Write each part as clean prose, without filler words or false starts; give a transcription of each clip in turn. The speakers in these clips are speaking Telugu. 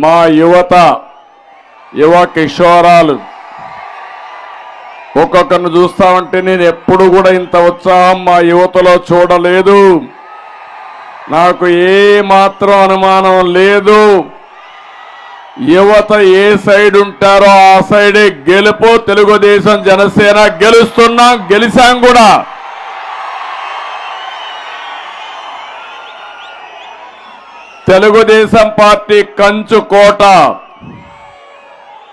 మా యువ కిషోరాలు ఒక్కొక్కరిని చూస్తామంటే నేను ఎప్పుడు కూడా ఇంత ఉత్సాహం మా యువతలో చూడలేదు. నాకు ఏ మాత్రం అనుమానం లేదు. యువత ఏ సైడ్ ఉంటారో ఆ సైడే గెలుపు. తెలుగుదేశం జనసేన గెలుస్తున్నాం, గెలిచాం కూడా. తెలుగుదేశం పార్టీ కంచు కోట,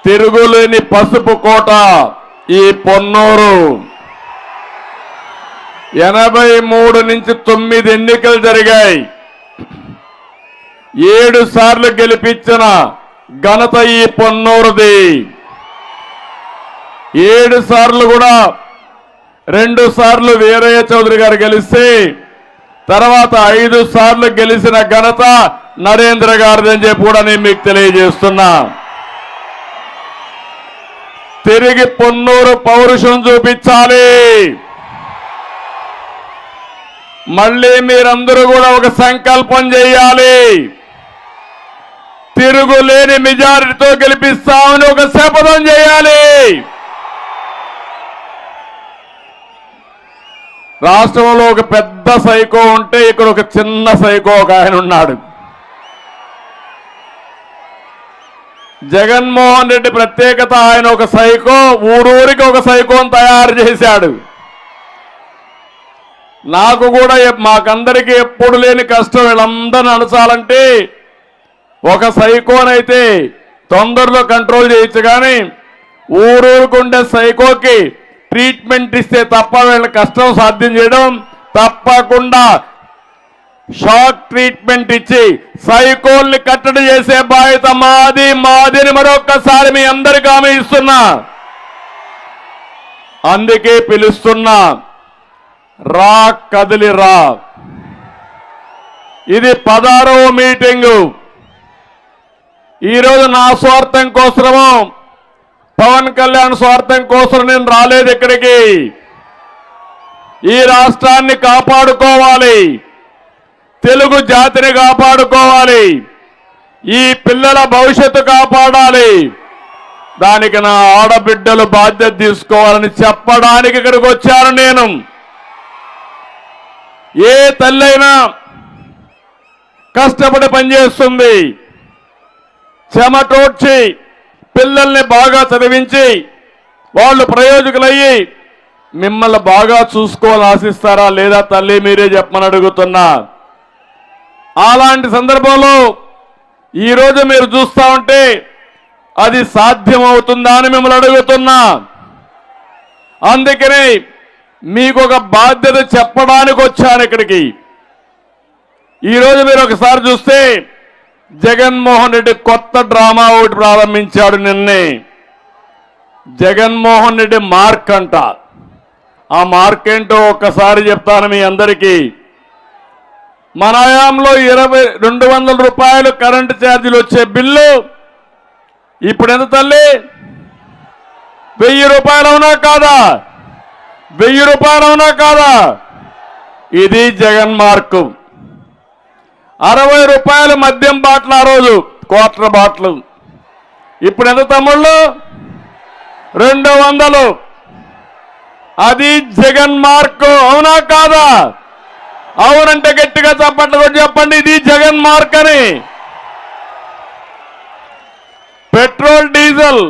తిరుగులేని పసుపు కోట ఈ పొన్నూరు. 83 నుంచి 9 ఎన్నికలు జరిగాయి. 7 సార్లు గెలిపించిన ఘనత ఈ పొన్నూరుది. 7 సార్లు కూడా 2 సార్లు వీరయ్య చౌదరి గారు గెలిస్తే తర్వాత 5 సార్లు గెలిచిన ఘనత నరేంద్ర గారిదని చెప్పి కూడా నేను మీకు తెలియజేస్తున్నా. తిరిగి పొన్నూరు పౌరుషం చూపించాలి. మళ్ళీ మీరందరూ కూడా ఒక సంకల్పం చేయాలి. తిరుగులేని మెజారిటీతో గెలిపిస్తామని ఒక శపథం చేయాలి. రాష్ట్రంలో ఒక పెద్ద సైకో ఉంటే ఇక్కడ ఒక చిన్న సైకో ఒక ఆయన ఉన్నాడు. జగన్మోహన్ రెడ్డి ప్రత్యేకత, ఆయన ఒక సైకో, ఊరూరికి ఒక సైకోని తయారు చేశాడు. నాకు కూడా మాకందరికీ ఎప్పుడు లేని కష్టం వీళ్ళందరిని అణచాలంటే ఒక సైకోనైతే తొందరలో కంట్రోల్ చేయొచ్చు, కానీ ఊరూరుకుండే సైకోకి ట్రీట్మెంట్ ఇస్తే తప్ప వీళ్ళ కష్టం సాధ్యం చేయడం తప్పకుండా. షాక్ ట్రీట్మెంట్ ఇచ్చి సైకోల్ని కట్టడి చేసే బాధ్యత మాదిని మరొక్కసారి మీ అందరికీ హామీ ఇస్తున్నా. అందుకే పిలుస్తున్నా, రా కదిలి రా. ఇది 16వ మీటింగు. ఈరోజు నా స్వార్థం కోసమో పవన్ కళ్యాణ్ స్వార్థం కోసం నేను రాలేదు ఇక్కడికి. ఈ రాష్ట్రాన్ని కాపాడుకోవాలి, తెలుగు జాతిని కాపాడుకోవాలి, ఈ పిల్లల భవిష్యత్తు కాపాడాలి. దానికి నా ఆడబిడ్డలు బాధ్యత తీసుకోవాలని చెప్పడానికి ఇక్కడికి వచ్చాను నేను. ఏ తల్లైనా కష్టపడి పనిచేస్తుంది, చెమటోడ్చి పిల్లల్ని బాగా చదివించి వాళ్ళు ప్రయోజకులయ్యి మిమ్మల్ని బాగా చూసుకోవాలని ఆశిస్తారా లేదా తల్లి? మీరే చెప్పమని అడుగుతున్నా. అలాంటి సందర్భంలో ఈరోజు మీరు చూస్తా ఉంటే అది సాధ్యమవుతుందా అని మిమ్మల్ని అడుగుతున్నా. అందుకనే మీకు ఒక బాధ్యత చెప్పడానికి వచ్చాను ఇక్కడికి. ఈరోజు మీరు ఒకసారి చూస్తే జగన్మోహన్ రెడ్డి కొత్త డ్రామా ఒకటి ప్రారంభించాడు నిన్నే. జగన్మోహన్ రెడ్డి మార్క్ అంట. ఆ మార్క్ ఏంటో ఒక్కసారి చెప్తాను మీ అందరికీ. మన హయాంలో 200 రూపాయలు కరెంటు ఛార్జీలు వచ్చే బిల్లు ఇప్పుడు ఎంత తల్లి? 1000 రూపాయలు అవునా కాదా? 1000 రూపాయలు అవునా కాదా? ఇది జగన్ మార్కు. 60 రూపాయలు మద్యం బాటిల్, ఆ రోజు క్వార్టర్ బాటిల్, ఇప్పుడు ఎంత తమ్ముళ్ళు? 200. అది జగన్ మార్కు. అవునా కాదా? అవునంటే గట్టిగా చప్పట్లు కూడా చెప్పండి, ఇది జగన్ మార్క్ అని. పెట్రోల్ డీజిల్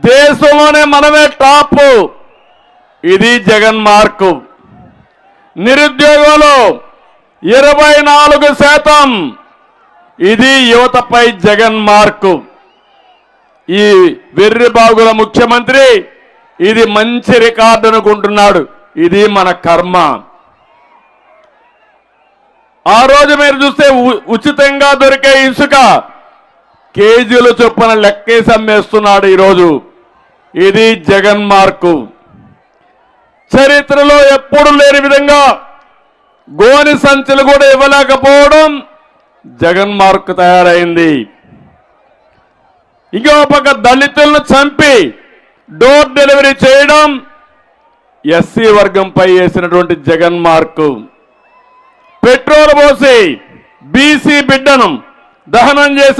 దేశంలోనే మనమే టాప్, ఇది జగన్ మార్కు. నిరుద్యోగంలో 24%, ఇది యువతపై జగన్ మార్కు. ఈ వెర్రి బాగుల ముఖ్యమంత్రి ఇది మంచి రికార్డు అనుకుంటున్నాడు. ఇది మన కర్మ. ఆ రోజు మీరు చూస్తే ఉచితంగా దొరికే ఇసుక కేజీల చొప్పున లెక్కేసి అమ్మేస్తున్నాడు ఈరోజు. ఇది జగన్ మార్కు. చరిత్రలో ఎప్పుడు లేని విధంగా గోని సంచులు కూడా ఇవ్వలేకపోవడం జగన్ మార్కు తయారైంది. ఇంకో పక్క దళితులను చంపి డోర్ డెలివరీ చేయడం ఎస్సీ వర్గంపై వేసినటువంటి జగన్ మార్కు. పెట్రోల్ పోసి బీసీ బిడ్డను దహనం చేసి